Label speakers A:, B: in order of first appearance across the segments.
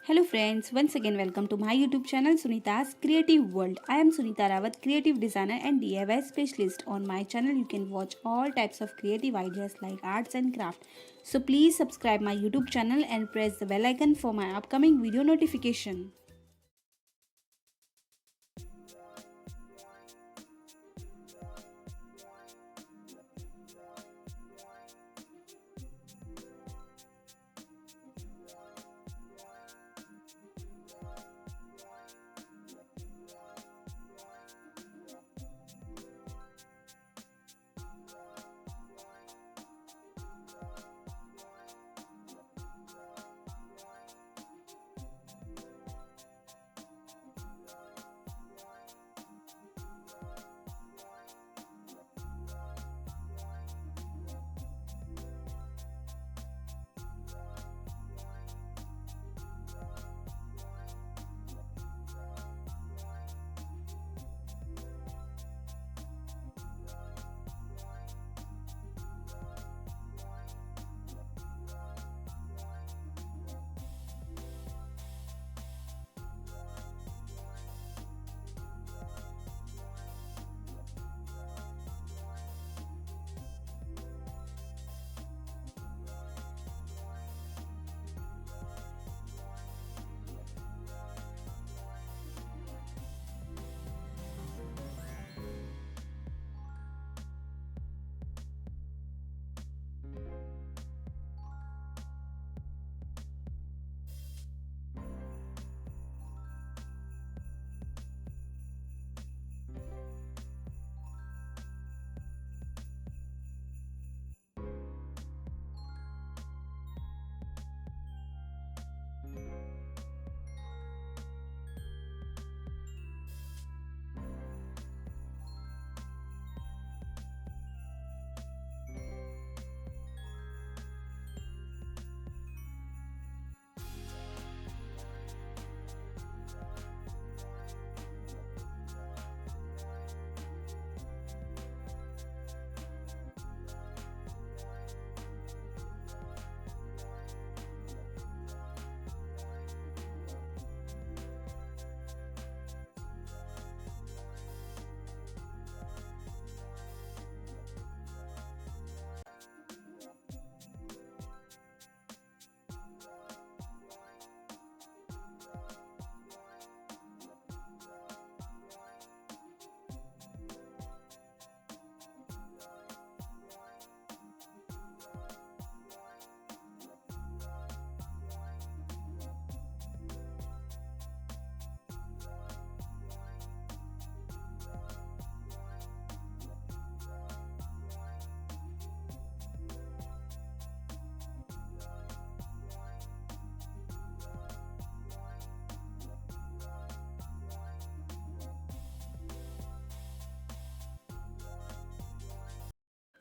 A: Hello friends, once again welcome to my YouTube channel Sunita's Creative World. I am Sunita Rawat, creative designer and DIY specialist. On my channel you can watch all types of creative ideas like arts and craft. So please subscribe my YouTube channel and press the bell icon for my upcoming video notification.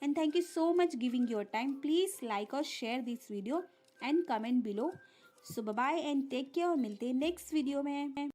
A: And thank you so much giving your time. Please like or share this video and comment below. So bye bye and take care. मिलते हैं next video में.